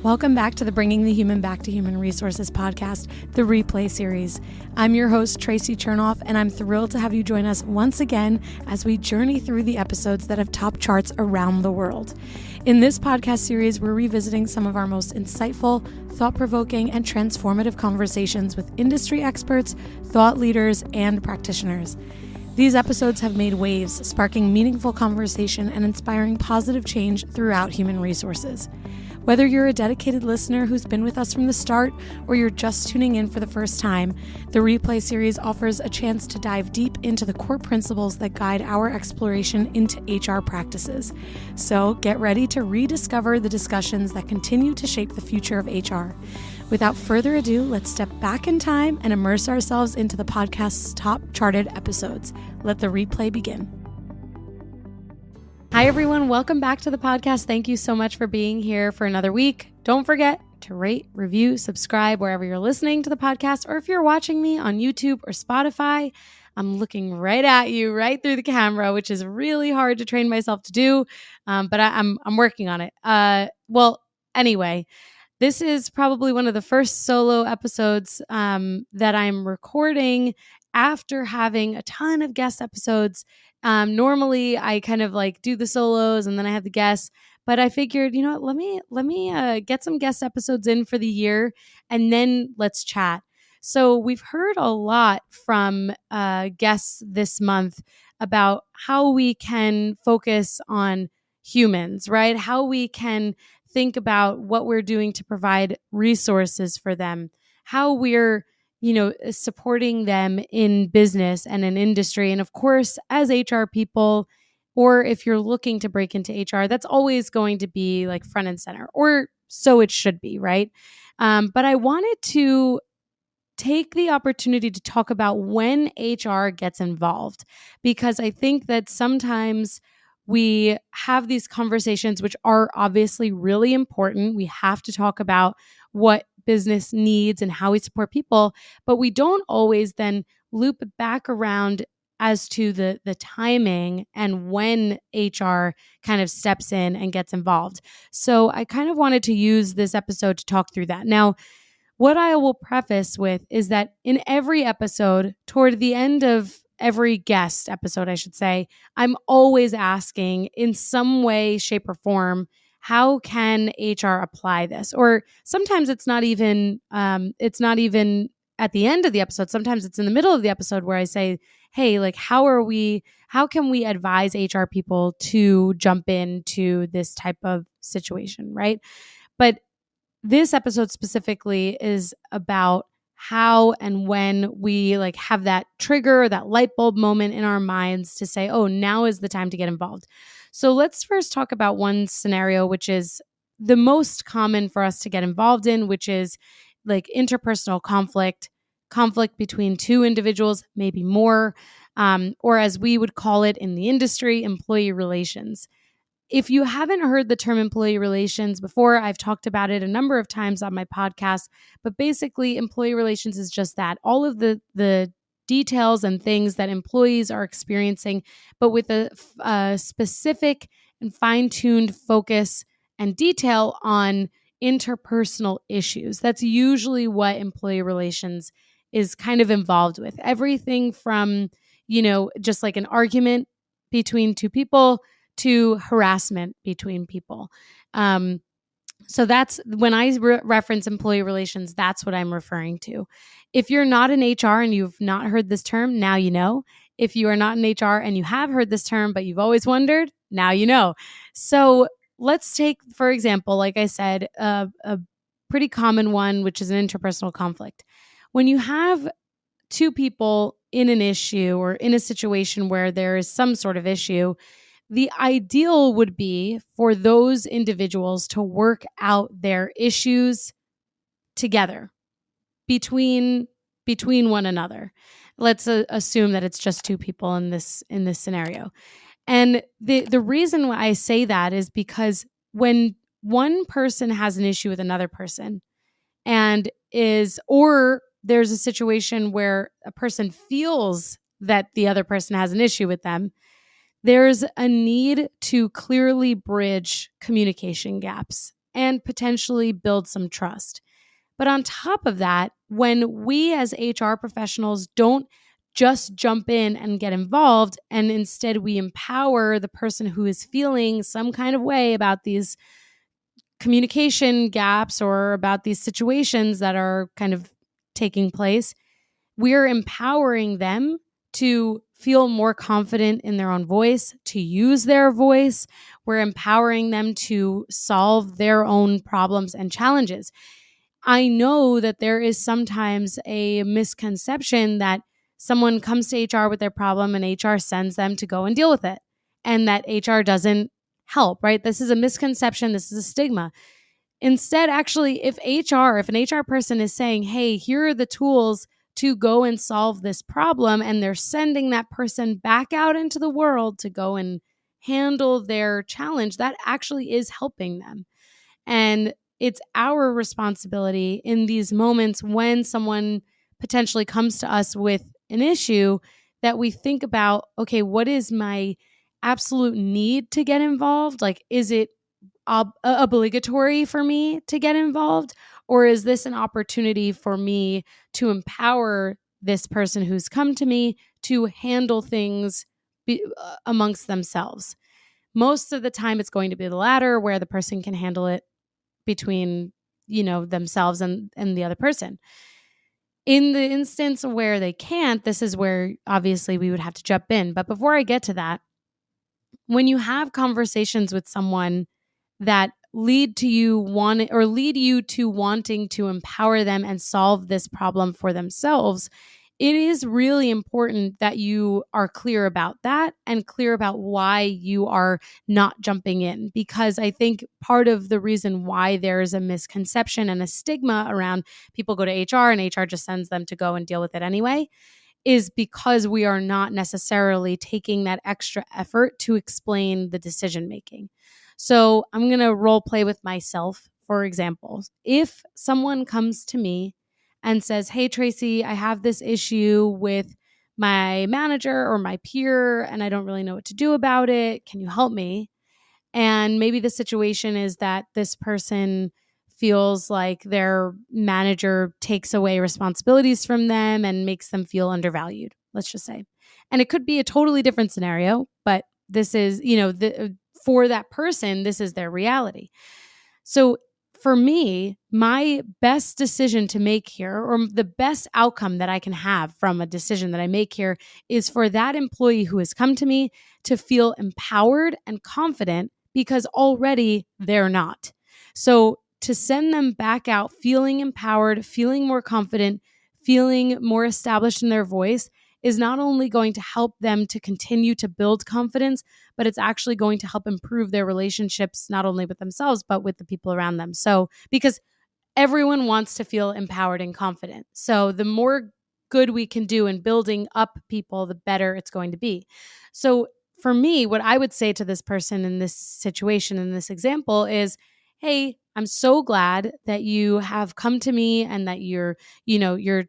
Welcome back to the Bringing the Human Back to Human Resources podcast, the Replay series. I'm your host, Tracy Chernoff, and I'm thrilled to have you join us once again as we journey through the episodes that have topped charts around the world. In this podcast series, we're revisiting some of our most insightful, thought-provoking, and transformative conversations with industry experts, thought leaders, and practitioners. These episodes have made waves, sparking meaningful conversation and inspiring positive change throughout human resources. Whether you're a dedicated listener who's been with us from the start or you're just tuning in for the first time, the Replay series offers a chance to dive deep into the core principles that guide our exploration into HR practices. So get ready to rediscover the discussions that continue to shape the future of HR. Without further ado, let's step back in time and immerse ourselves into the podcast's top charted episodes. Let the replay begin. Hi, everyone. Welcome back to the podcast. Thank you so much for being here for another week. Don't forget to rate, review, subscribe wherever you're listening to the podcast, or if you're watching me on YouTube or Spotify, I'm looking right at you, right through the camera, which is really hard to train myself to do, but I'm working on it. Anyway, this is probably one of the first solo episodes that I'm recording after having a ton of guest episodes. Normally I kind of like do the solos and then I have the guests, but I figured, let me get some guest episodes in for the year and then let's chat. So we've heard a lot from guests this month about how we can focus on humans, right? How we can think about what we're doing to provide resources for them, how we're supporting them in business and in industry. And of course, as HR people, or if you're looking to break into HR, that's always going to be like front and center, or so it should be, right? But I wanted to take the opportunity to talk about when HR gets involved, because I think that sometimes we have these conversations, which are obviously really important. We have to talk about what business needs and how we support people, but we don't always then loop back around as to the timing and when HR kind of steps in and gets involved. So I kind of wanted to use this episode to talk through that. Now, what I will preface with is that in every episode, toward the end of every guest episode, I should say, I'm always asking in some way, shape, or form, how can HR apply this? Or sometimes it's not even at the end of the episode. Sometimes it's in the middle of the episode where I say, hey, like, how can we advise HR people to jump into this type of situation, right? But this episode specifically is about how and when we like have that trigger, that light bulb moment in our minds to say, oh, now is the time to get involved. So let's first talk about one scenario, which is the most common for us to get involved in, which is like interpersonal conflict between two individuals, maybe more, or as we would call it in the industry, employee relations. If you haven't heard the term employee relations before, I've talked about it a number of times on my podcast, but basically employee relations is just that. All of the details and things that employees are experiencing, but with a specific and fine-tuned focus and detail on interpersonal issues. That's usually what employee relations is kind of involved with. Everything from, just like an argument between two people to harassment between people. So that's when I reference employee relations, that's what I'm referring to. If you're not in HR and you've not heard this term, now you know. If you are not in HR and you have heard this term, but you've always wondered, now you know. So let's take, for example, like I said, a pretty common one, which is an interpersonal conflict. When you have two people in an issue or in a situation where there is some sort of issue, the ideal would be for those individuals to work out their issues together between one another. Let's assume that it's just two people in this scenario. And the reason why I say that is because when one person has an issue with another person or there's a situation where a person feels that the other person has an issue with them, there's a need to clearly bridge communication gaps and potentially build some trust. But on top of that, when we as HR professionals don't just jump in and get involved, and instead we empower the person who is feeling some kind of way about these communication gaps or about these situations that are kind of taking place, we're empowering them to feel more confident in their own voice, to use their voice. We're empowering them to solve their own problems and challenges. I know that there is sometimes a misconception that someone comes to HR with their problem and HR sends them to go and deal with it, and that HR doesn't help, right? This is a misconception. This is a stigma. Instead, actually, if an HR person is saying, hey, here are the tools to go and solve this problem, and they're sending that person back out into the world to go and handle their challenge, that actually is helping them. And it's our responsibility in these moments when someone potentially comes to us with an issue that we think about, okay, what is my absolute need to get involved? Like, is it obligatory for me to get involved? Or is this an opportunity for me to empower this person who's come to me to handle things amongst themselves? Most of the time, it's going to be the latter, where the person can handle it between, themselves and the other person. In the instance where they can't, this is where obviously we would have to jump in. But before I get to that, when you have conversations with someone that lead you to wanting to empower them and solve this problem for themselves, it is really important that you are clear about that and clear about why you are not jumping in. Because I think part of the reason why there is a misconception and a stigma around people go to HR and HR just sends them to go and deal with it anyway is because we are not necessarily taking that extra effort to explain the decision making. So I'm going to role play with myself, for example. If someone comes to me and says, hey, Tracy, I have this issue with my manager or my peer, and I don't really know what to do about it. Can you help me? And maybe the situation is that this person feels like their manager takes away responsibilities from them and makes them feel undervalued, let's just say. And it could be a totally different scenario, but this is, for that person, this is their reality. So for me, my best decision to make here, or the best outcome that I can have from a decision that I make here, is for that employee who has come to me to feel empowered and confident, because already they're not. So to send them back out feeling empowered, feeling more confident, feeling more established in their voice is not only going to help them to continue to build confidence, but it's actually going to help improve their relationships, not only with themselves, but with the people around them. So, because everyone wants to feel empowered and confident. So the more good we can do in building up people, the better it's going to be. So for me, what I would say to this person in this situation, in this example, is, hey, I'm so glad that you have come to me and that you're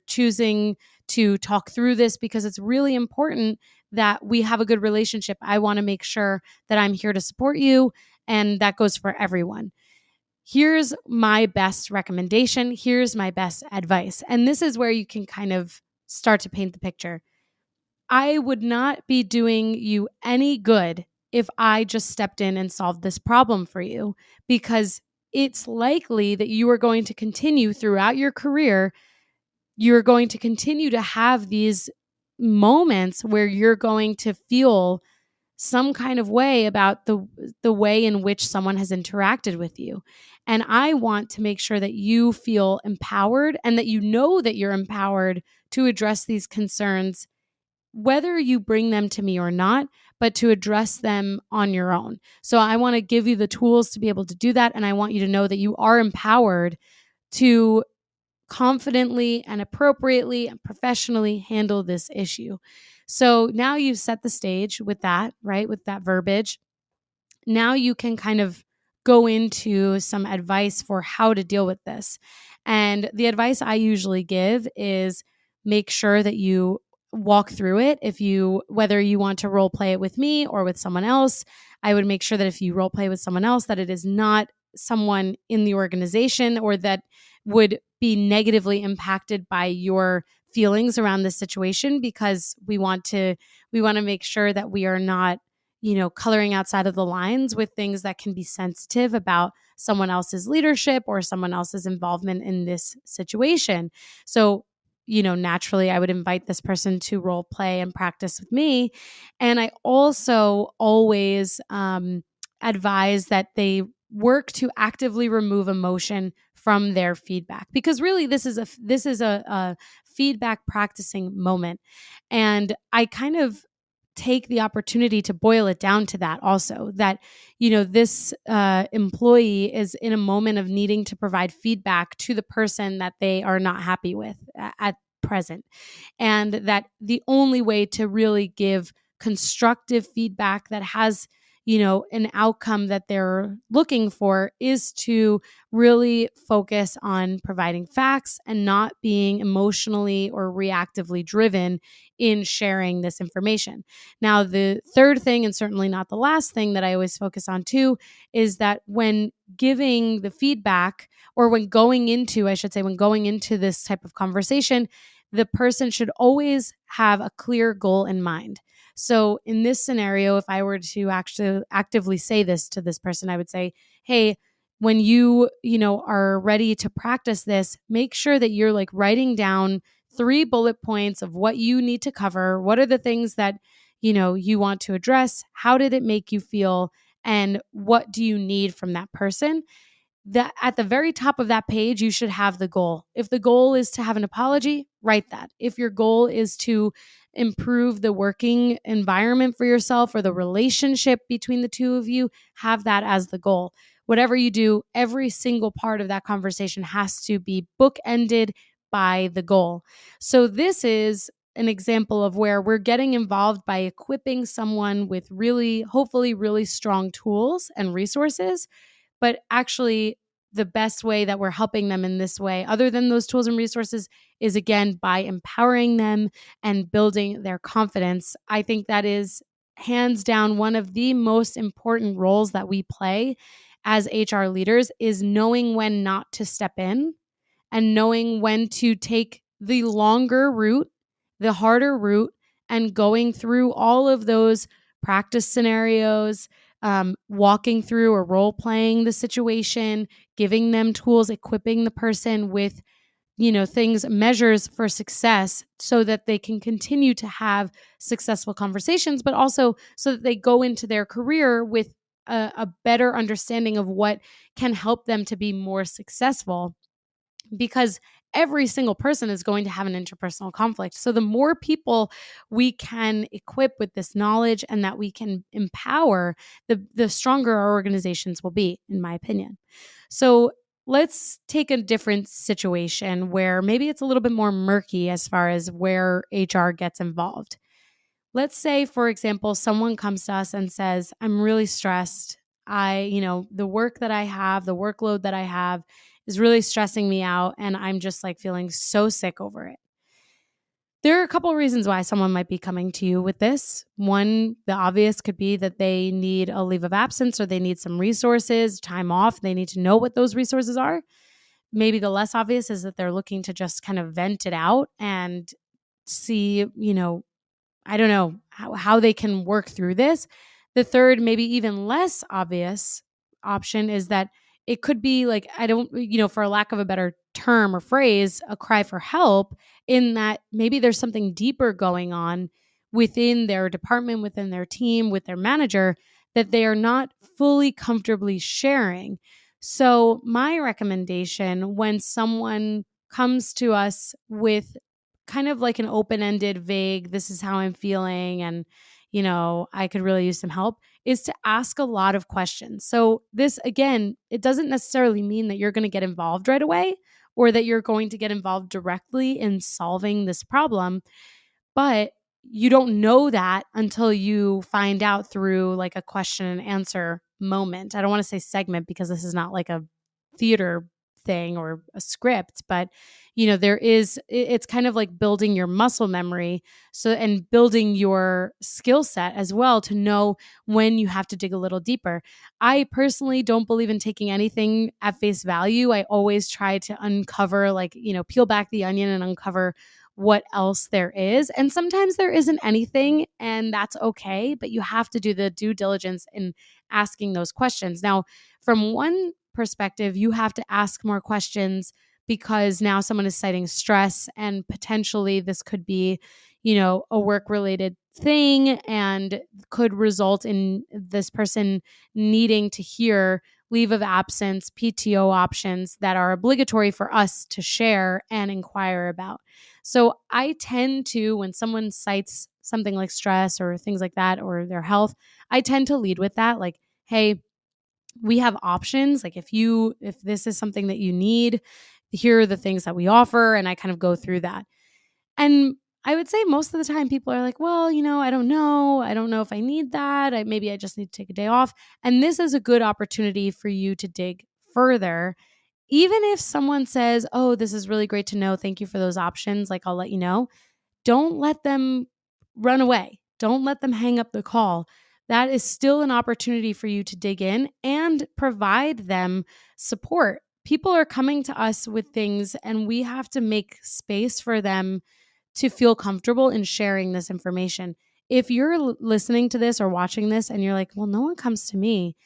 choosing to talk through this, because it's really important that we have a good relationship. I want to make sure that I'm here to support you, and that goes for everyone. Here's my best recommendation. Here's my best advice. And this is where you can kind of start to paint the picture. I would not be doing you any good if I just stepped in and solved this problem for you, because it's likely that you are going to continue throughout your career. You're going to continue to have these moments where you're going to feel some kind of way about the way in which someone has interacted with you. And I want to make sure that you feel empowered and that you know that you're empowered to address these concerns, whether you bring them to me or not, but to address them on your own. So I want to give you the tools to be able to do that. And I want you to know that you are empowered to confidently and appropriately and professionally handle this issue. So now you've set the stage with that, right? With that verbiage. Now you can kind of go into some advice for how to deal with this. And the advice I usually give is make sure that you walk through it. Whether you want to role play it with me or with someone else, I would make sure that if you role play with someone else, that it is not someone in the organization or that would be negatively impacted by your feelings around this situation, because we want to make sure that we are not, coloring outside of the lines with things that can be sensitive about someone else's leadership or someone else's involvement in this situation. So, naturally, I would invite this person to role play and practice with me. And I also always advise that they work to actively remove emotion from their feedback, because really this is a feedback practicing moment. And I kind of take the opportunity to boil it down to that also, that this employee is in a moment of needing to provide feedback to the person that they are not happy with at present, and that the only way to really give constructive feedback that has an outcome that they're looking for is to really focus on providing facts and not being emotionally or reactively driven in sharing this information. Now, the third thing, and certainly not the last thing that I always focus on too, is that when giving the feedback, or when going into this type of conversation, the person should always have a clear goal in mind. So in this scenario, if I were to actually actively say this to this person, I would say, hey, when you are ready to practice this, make sure that you're like writing down 3 bullet points of what you need to cover. What are the things that, you want to address? How did it make you feel? And what do you need from that person? That at the very top of that page, you should have the goal. If the goal is to have an apology, write that. If your goal is to improve the working environment for yourself or the relationship between the two of you, have that as the goal. Whatever you do, every single part of that conversation has to be bookended by the goal. So this is an example of where we're getting involved by equipping someone with really, hopefully really strong tools and resources. But actually, the best way that we're helping them in this way, other than those tools and resources, is again by empowering them and building their confidence. I think that is hands down one of the most important roles that we play as HR leaders, is knowing when not to step in and knowing when to take the longer route, the harder route, and going through all of those practice scenarios, walking through or role playing the situation, giving them tools, equipping the person with, things, measures for success, so that they can continue to have successful conversations, but also so that they go into their career with a better understanding of what can help them to be more successful. Because every single person is going to have an interpersonal conflict. So the more people we can equip with this knowledge and that we can empower, the stronger our organizations will be, in my opinion. So let's take a different situation where maybe it's a little bit more murky as far as where HR gets involved. Let's say, for example, someone comes to us and says, I'm really stressed. The work that I have, the workload that I have is really stressing me out, and I'm just like feeling so sick over it. There are a couple of reasons why someone might be coming to you with this. One, the obvious could be that they need a leave of absence, or they need some resources, time off. They need to know what those resources are. Maybe the less obvious is that they're looking to just kind of vent it out and see, I don't know how they can work through this. The third, maybe even less obvious option is that it could be like, for a lack of a better term or phrase, a cry for help, in that maybe there's something deeper going on within their department, within their team, with their manager, that they are not fully comfortably sharing. So my recommendation, when someone comes to us with kind of like an open-ended, vague, this is how I'm feeling, and, I could really use some help, is to ask a lot of questions. So this, again, it doesn't necessarily mean that you're going to get involved right away, or that you're going to get involved directly in solving this problem. But you don't know that until you find out through like a question and answer moment. I don't want to say segment, because this is not like a theater thing or a script, but it's kind of like building your muscle memory, and building your skill set as well to know when you have to dig a little deeper. I personally don't believe in taking anything at face value. I always try to uncover, peel back the onion and uncover what else there is. And sometimes there isn't anything, and that's okay, but you have to do the due diligence in asking those questions. Now, from one perspective, you have to ask more questions because now someone is citing stress, and potentially this could be, a work related thing and could result in this person needing to hear leave of absence, PTO options that are obligatory for us to share and inquire about. So I tend to, when someone cites something like stress or things like that, or their health, I tend to lead with that. Like, hey, we have options. Like if this is something that you need, here are the things that we offer. And I kind of go through that. And I would say most of the time people are like, well, I don't know. I don't know if I need that. Maybe I just need to take a day off. And this is a good opportunity for you to dig further. Even if someone says, oh, this is really great to know, thank you for those options, like I'll let you know, don't let them run away. Don't let them hang up the call. That is still an opportunity for you to dig in and provide them support. People are coming to us with things, and we have to make space for them to feel comfortable in sharing this information. If you're listening to this or watching this and you're like, well, no one comes to me,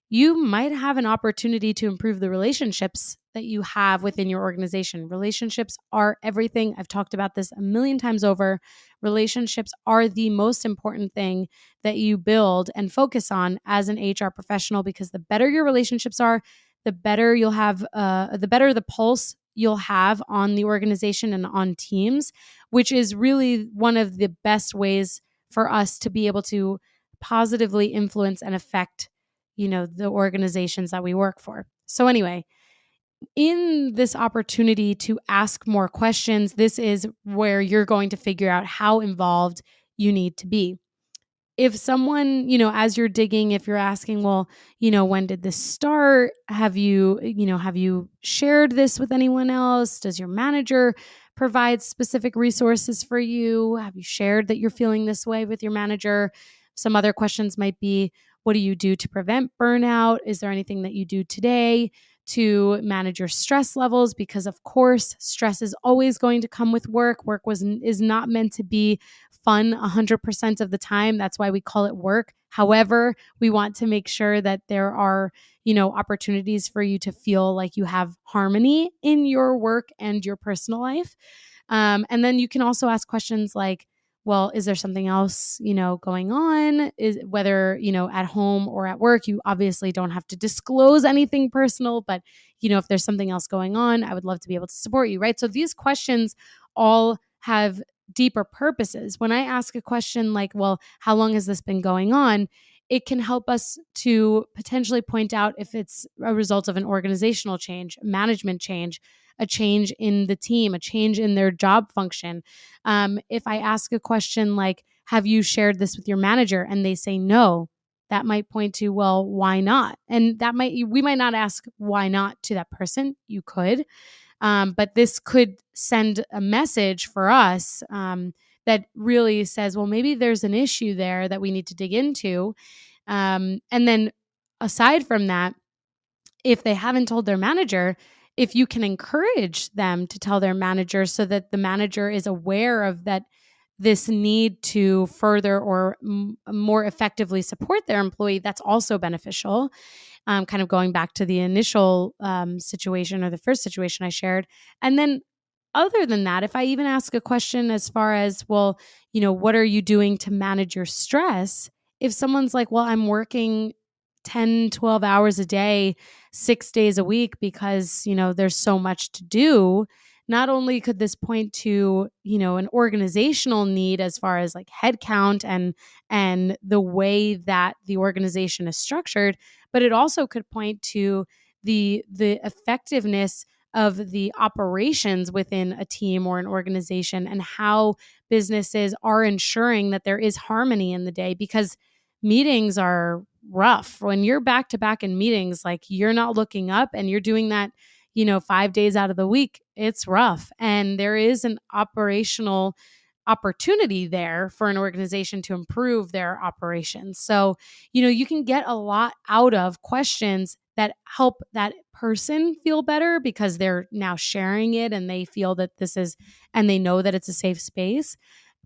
you might have an opportunity to improve the relationships that you have within your organization. Relationships are everything. I've talked about this a million times over. Relationships are the most important thing that you build and focus on as an HR professional, because the better your relationships are, the better you'll have, the better the pulse you'll have on the organization and on teams, which is really one of the best ways for us to be able to positively influence and affect the organizations that we work for. So anyway, in this opportunity to ask more questions, this is where you're going to figure out how involved you need to be. If someone, as you're digging, if you're asking, well, when did this start? Have you shared this with anyone else? Does your manager provide specific resources for you? Have you shared that you're feeling this way with your manager? Some other questions might be, what do you do to prevent burnout? Is there anything that you do today to manage your stress levels? Because of course, stress is always going to come with work. Work is not meant to be fun 100% of the time. That's why we call it work. However, we want to make sure that there are, opportunities for you to feel like you have harmony in your work and your personal life. And then you can also ask questions like, well, is there something else, going on? Is whether, at home or at work, you obviously don't have to disclose anything personal, but, if there's something else going on, I would love to be able to support you, right? So these questions all have deeper purposes. When I ask a question like, well, how long has this been going on? It can help us to potentially point out if it's a result of an organizational change, management change, a change in the team, a change in their job function. If I ask a question like, have you shared this with your manager? And they say no, that might point to, well, why not? And we might not ask why not to that person. You could. But this could send a message for us that really says, well, maybe there's an issue there that we need to dig into. And then aside from that, if they haven't told their manager, if you can encourage them to tell their manager so that the manager is aware of that, this need to further or more effectively support their employee, that's also beneficial. Kind of going back to the initial situation or the first situation I shared. And then other than that, if I even ask a question as far as, well, what are you doing to manage your stress? If someone's like, well, I'm working 10, 12 hours a day, 6 days a week because, there's so much to do. Not only could this point to, an organizational need as far as like headcount and the way that the organization is structured, but it also could point to the effectiveness of the operations within a team or an organization and how businesses are ensuring that there is harmony in the day, because meetings are rough. When you're back to back in meetings, like you're not looking up and you're doing that, 5 days out of the week, it's rough. And there is an operational opportunity there for an organization to improve their operations. So, you can get a lot out of questions that help that person feel better because they're now sharing it and they feel that and they know that it's a safe space.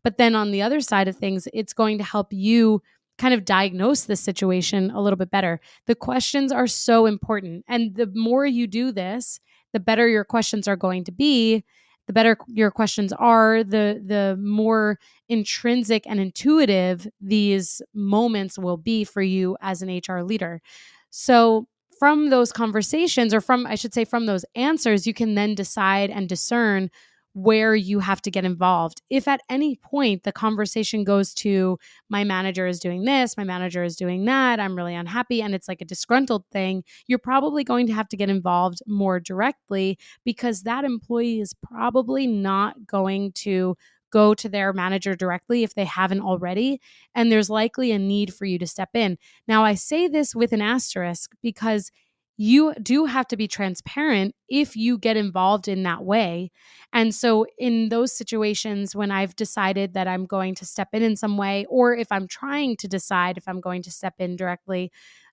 But then on the other side of things, it's going to help you kind of diagnose the situation a little bit better. The questions are so important. And the more you do this, the better your questions are going to be. The better your questions are, the more intrinsic and intuitive these moments will be for you as an HR leader. So from those conversations, or I should say from those answers, you can then decide and discern where you have to get involved. If at any point the conversation goes to, my manager is doing this, my manager is doing that, I'm really unhappy, and it's like a disgruntled thing, you're probably going to have to get involved more directly, because that employee is probably not going to go to their manager directly if they haven't already. And there's likely a need for you to step in. Now, I say this with an asterisk because you do have to be transparent if you get involved in that way. And so in those situations, when I've decided that I'm going to step in some way, or if I'm trying to decide if I'm going to step in directly,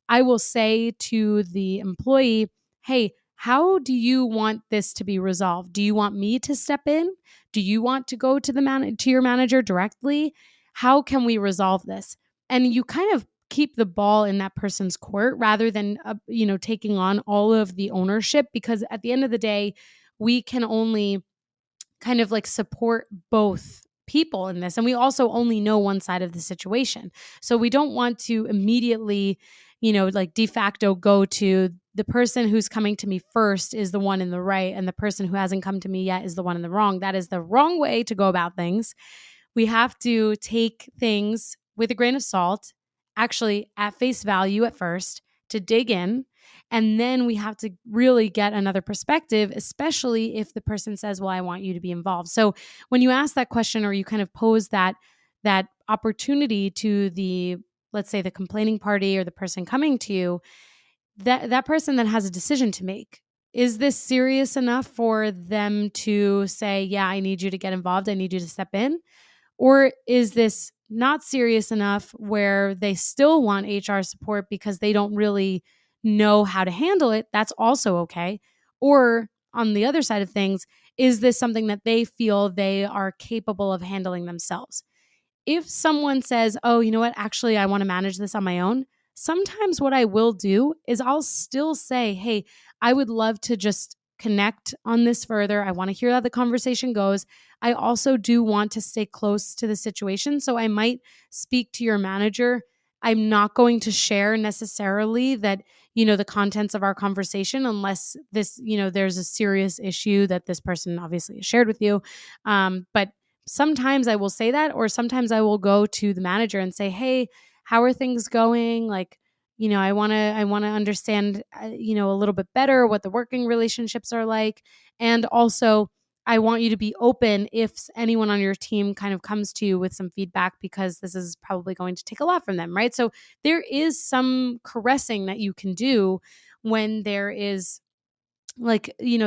I will say to the employee, hey, how do you want this to be resolved? Do you want me to step in? Do you want to go to to your manager directly? How can we resolve this? And you kind of keep the ball in that person's court rather than taking on all of the ownership, because at the end of the day, we can only kind of like support both people in this, and we also only know one side of the situation. So we don't want to immediately like de facto go to the person who's coming to me first is the one in the right, and the person who hasn't come to me yet is the one in the wrong. That is the wrong way to go about things. We have to take things with a grain of salt, actually at face value at first, to dig in. And then we have to really get another perspective, especially if the person says, well, I want you to be involved. So when you ask that question, or you kind of pose that opportunity to let's say the complaining party or the person coming to you, that person then has a decision to make. Is this serious enough for them to say, yeah, I need you to get involved, I need you to step in? Or is this not serious enough where they still want HR support because they don't really know how to handle it? That's also okay. Or on the other side of things, is this something that they feel they are capable of handling themselves? If someone says, oh, you know what, actually, I want to manage this on my own, sometimes what I will do is I'll still say, hey, I would love to just connect on this further. I want to hear how the conversation goes. I also do want to stay close to the situation. So I might speak to your manager. I'm not going to share necessarily that, the contents of our conversation unless there's a serious issue that this person obviously has shared with you. But sometimes I will say that, or sometimes I will go to the manager and say, hey, how are things going? Like, I want to understand, a little bit better what the working relationships are like. And also, I want you to be open if anyone on your team kind of comes to you with some feedback, because this is probably going to take a lot from them, right? So there is some caressing that you can do when there is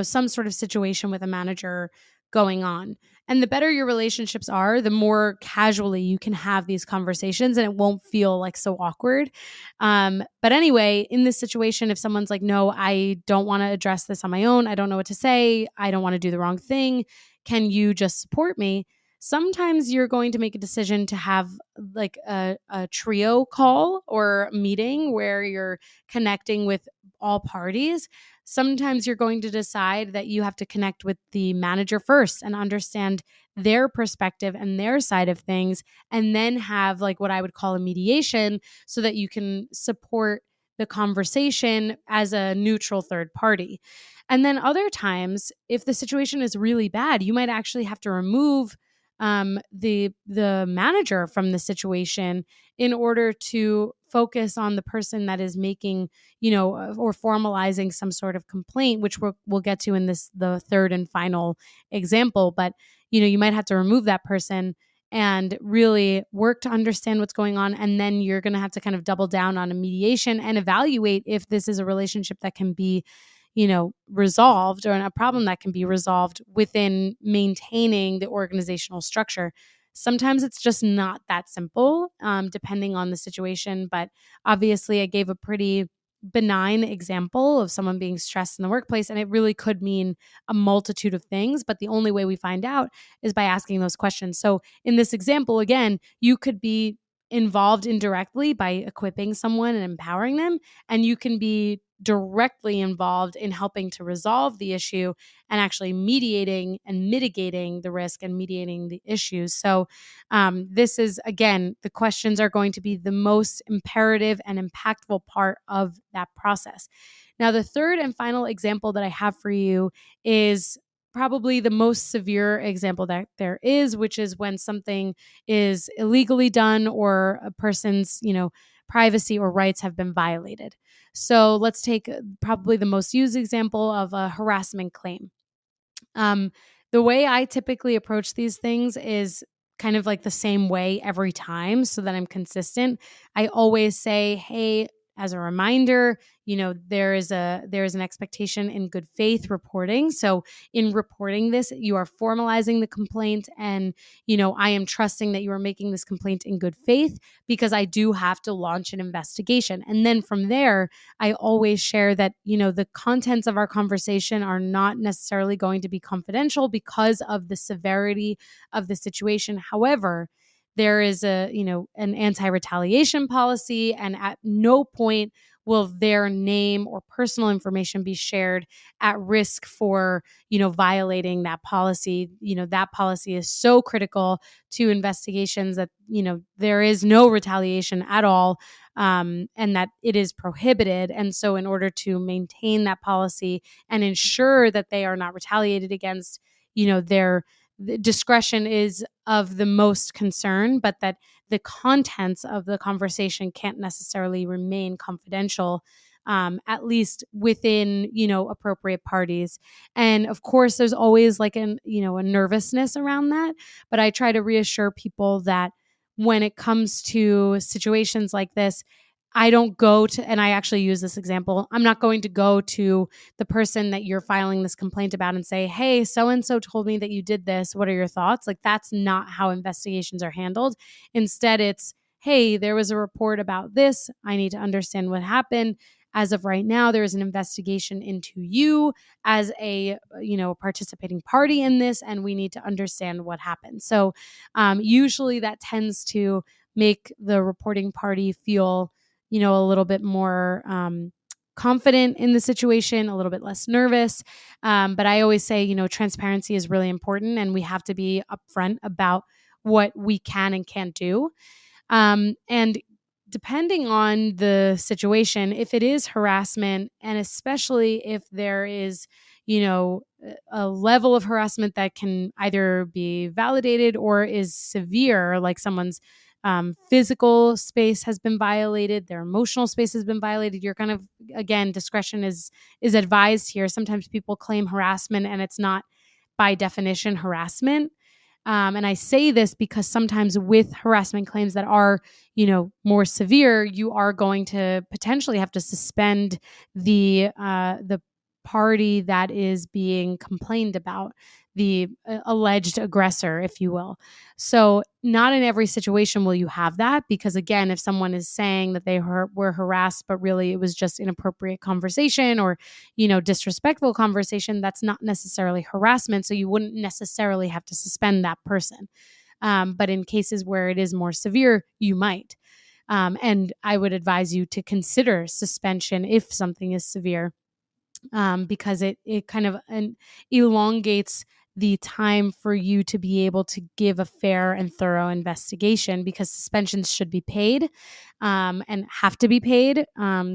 some sort of situation with a manager going on. And the better your relationships are, the more casually you can have these conversations and it won't feel like so awkward. But anyway, in this situation, if someone's like, no, I don't want to address this on my own, I don't know what to say, I don't want to do the wrong thing, can you just support me? Sometimes you're going to make a decision to have like a trio call or meeting where you're connecting with all parties. Sometimes you're going to decide that you have to connect with the manager first and understand their perspective and their side of things, and then have like what I would call a mediation so that you can support the conversation as a neutral third party. And then other times, if the situation is really bad, you might actually have to remove the manager from the situation in order to focus on the person that is making, or formalizing some sort of complaint, which we'll get to in the third and final example. But, you might have to remove that person and really work to understand what's going on. And then you're going to have to kind of double down on a mediation and evaluate if this is a relationship that can be, resolved, or a problem that can be resolved within maintaining the organizational structure. Sometimes it's just not that simple, depending on the situation. But obviously, I gave a pretty benign example of someone being stressed in the workplace, and it really could mean a multitude of things. But the only way we find out is by asking those questions. So in this example, again, you could be involved indirectly by equipping someone and empowering them, and you can be directly involved in helping to resolve the issue and actually mediating and mitigating the risk and mediating the issues. So this is, again, the questions are going to be the most imperative and impactful part of that process. Now, the third and final example that I have for you is probably the most severe example that there is, which is when something is illegally done or a person's, privacy or rights have been violated. So let's take probably the most used example of a harassment claim. The way I typically approach these things is kind of like the same way every time so that I'm consistent. I always say, hey, as a reminder, there is an expectation in good faith reporting. So in reporting this, you are formalizing the complaint, and I am trusting that you are making this complaint in good faith because I do have to launch an investigation. And then from there, I always share that the contents of our conversation are not necessarily going to be confidential because of the severity of the situation. However, there is an anti-retaliation policy, and at no point will their name or personal information be shared at risk for, violating that policy. That policy is so critical to investigations that, there is no retaliation at all, and that it is prohibited. And so in order to maintain that policy and ensure that they are not retaliated against, their discretion is of the most concern, but that the contents of the conversation can't necessarily remain confidential, at least within, appropriate parties. And of course, there's always like a nervousness around that. But I try to reassure people that when it comes to situations like this, I don't go to, and I actually use this example, I'm not going to go to the person that you're filing this complaint about and say, hey, so-and-so told me that you did this. What are your thoughts? Like, that's not how investigations are handled. Instead, it's, hey, there was a report about this. I need to understand what happened. As of right now, there is an investigation into you as a participating party in this, and we need to understand what happened. So usually that tends to make the reporting party feel a little bit more confident in the situation, a little bit less nervous. But I always say, transparency is really important, and we have to be upfront about what we can and can't do. And depending on the situation, if it is harassment, and especially if there is, a level of harassment that can either be validated or is severe, like someone's physical space has been violated, their emotional space has been violated, you're kind of, again, discretion is advised here. Sometimes people claim harassment and it's not by definition harassment. And I say this because sometimes with harassment claims that are, more severe, you are going to potentially have to suspend the party that is being complained about, the alleged aggressor, if you will. So not in every situation will you have that, because again, if someone is saying that they were harassed, but really it was just inappropriate conversation or, disrespectful conversation, that's not necessarily harassment. So you wouldn't necessarily have to suspend that person. But in cases where it is more severe, you might. And I would advise you to consider suspension if something is severe, because it kind of elongates the time for you to be able to give a fair and thorough investigation, because suspensions should be paid and have to be paid.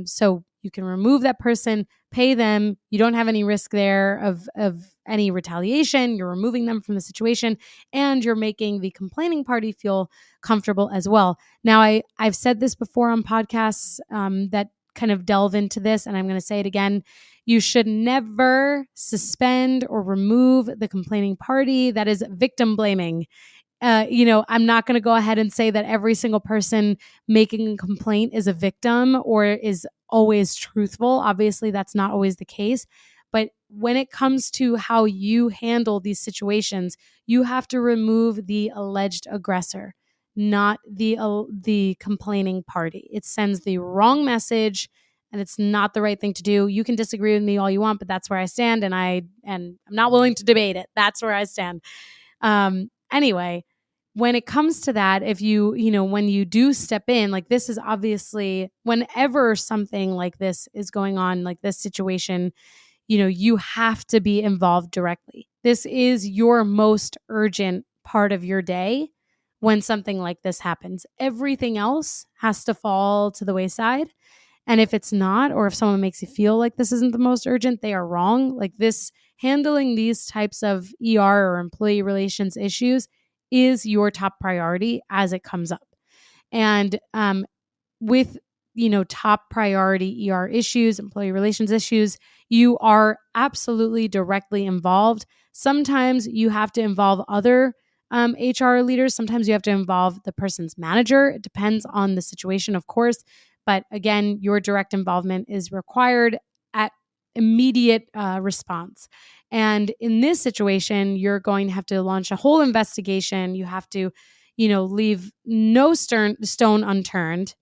So you can remove that person, pay them. You don't have any risk there of any retaliation. You're removing them from the situation, and you're making the complaining party feel comfortable as well. Now, I've said this before on podcasts that kind of delve into this, and I'm going to say it again. You should never suspend or remove the complaining party. That is victim blaming. I'm not going to go ahead and say that every single person making a complaint is a victim or is always truthful. Obviously, that's not always the case. But when it comes to how you handle these situations, you have to remove the alleged aggressor, not the complaining party. It sends the wrong message, and it's not the right thing to do. You can disagree with me all you want, but that's where I stand, and I'm not willing to debate it. That's where I stand. Anyway, when it comes to that, if when you do step in, like, this is obviously, whenever something like this is going on, like this situation, you have to be involved directly. This is your most urgent part of your day when something like this happens. Everything else has to fall to the wayside. And if it's not, or if someone makes you feel like this isn't the most urgent, they are wrong. Like, this, handling these types of ER or employee relations issues is your top priority as it comes up. And with, top priority ER issues, employee relations issues, you are absolutely directly involved. Sometimes you have to involve other HR leaders. Sometimes you have to involve the person's manager. It depends on the situation, of course. But again, your direct involvement is required at immediate response. And in this situation, you're going to have to launch a whole investigation. You have to, leave no stone unturned.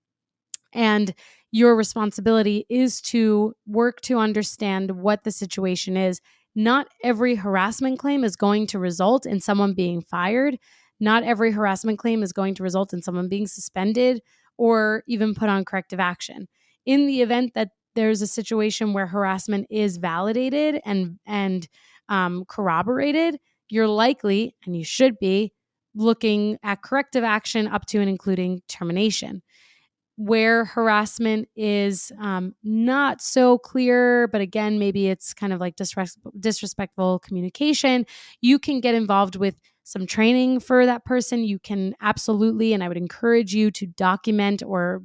And your responsibility is to work to understand what the situation is. Not every harassment claim is going to result in someone being fired. Not every harassment claim is going to result in someone being suspended or even put on corrective action. In the event that there's a situation where harassment is validated and corroborated, you're likely, and you should be, looking at corrective action up to and including termination. Where harassment is not so clear, but again, maybe it's kind of like disrespectful communication, you can get involved with some training for that person. You can absolutely, and I would encourage you to document or,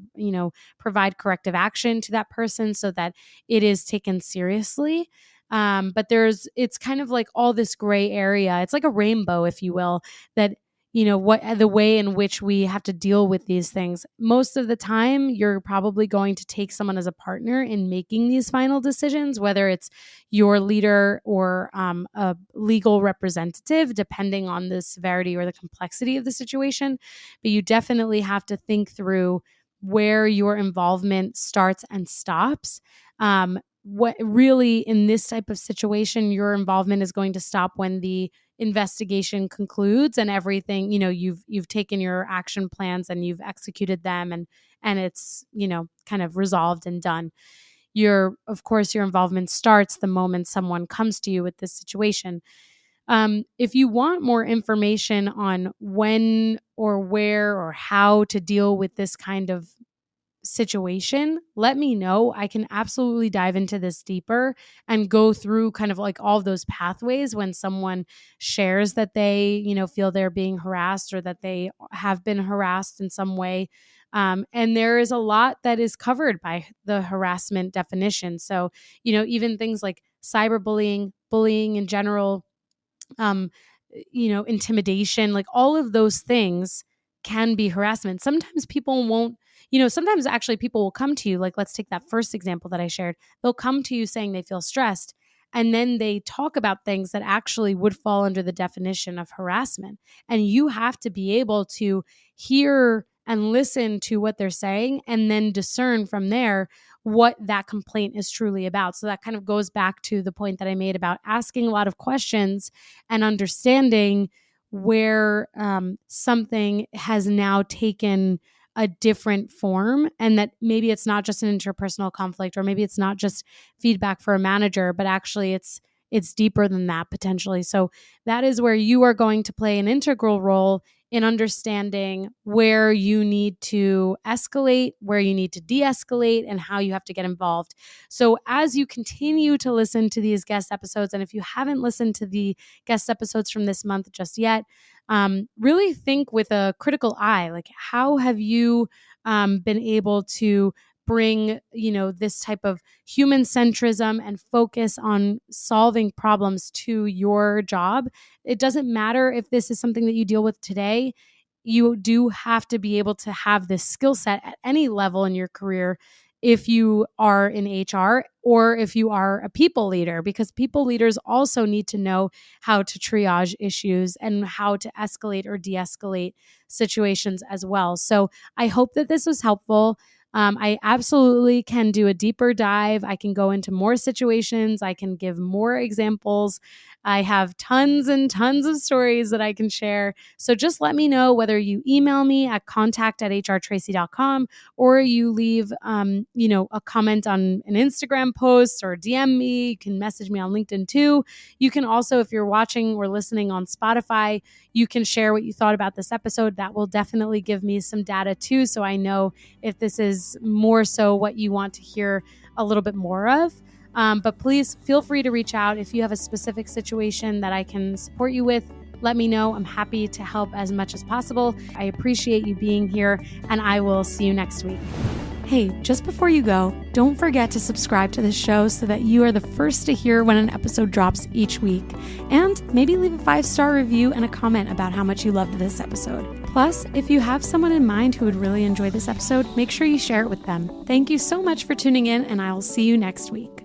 provide corrective action to that person so that it is taken seriously. But it's kind of like all this gray area. It's like a rainbow, if you will, that what the way in which we have to deal with these things. Most of the time, you're probably going to take someone as a partner in making these final decisions, whether it's your leader or a legal representative, depending on the severity or the complexity of the situation. But you definitely have to think through where your involvement starts and stops. What really, in this type of situation, your involvement is going to stop when the investigation concludes and everything, you've taken your action plans and you've executed them, and it's, kind of resolved and done. Of course, your involvement starts the moment someone comes to you with this situation. If you want more information on when or where or how to deal with this kind of situation, let me know. I can absolutely dive into this deeper and go through kind of like all of those pathways when someone shares that they, feel they're being harassed or that they have been harassed in some way. And there is a lot that is covered by the harassment definition. So, even things like cyberbullying, bullying in general, um, intimidation, like all of those things can be harassment. Sometimes people won't, sometimes actually people will come to you, like, let's take that first example that I shared. They'll come to you saying they feel stressed, and then they talk about things that actually would fall under the definition of harassment. And you have to be able to hear and listen to what they're saying and then discern from there what that complaint is truly about. So that kind of goes back to the point that I made about asking a lot of questions and understanding where something has now taken a different form, and that maybe it's not just an interpersonal conflict, or maybe it's not just feedback for a manager, but actually it's deeper than that potentially. So that is where you are going to play an integral role in understanding where you need to escalate, where you need to de-escalate, and how you have to get involved. So as you continue to listen to these guest episodes, and if you haven't listened to the guest episodes from this month just yet, really think with a critical eye, like, how have you been able to bring, this type of human centrism and focus on solving problems to your job? It doesn't matter if this is something that you deal with today. You do have to be able to have this skill set at any level in your career if you are in HR or if you are a people leader, because people leaders also need to know how to triage issues and how to escalate or de-escalate situations as well. So I hope that this was helpful. I absolutely can do a deeper dive. I can go into more situations. I can give more examples. I have tons and tons of stories that I can share. So just let me know whether you email me at contact@hrtracy.com or you leave, a comment on an Instagram post or DM me. You can message me on LinkedIn too. You can also, if you're watching or listening on Spotify, you can share what you thought about this episode. That will definitely give me some data too, so I know if this is more so what you want to hear a little bit more of. But please feel free to reach out if you have a specific situation that I can support you with. Let me know. I'm happy to help as much as possible. I appreciate you being here, and I will see you next week. Hey, just before you go, don't forget to subscribe to this show so that you are the first to hear when an episode drops each week. And maybe leave a 5-star review and a comment about how much you loved this episode. Plus, if you have someone in mind who would really enjoy this episode, make sure you share it with them. Thank you so much for tuning in, and I will see you next week.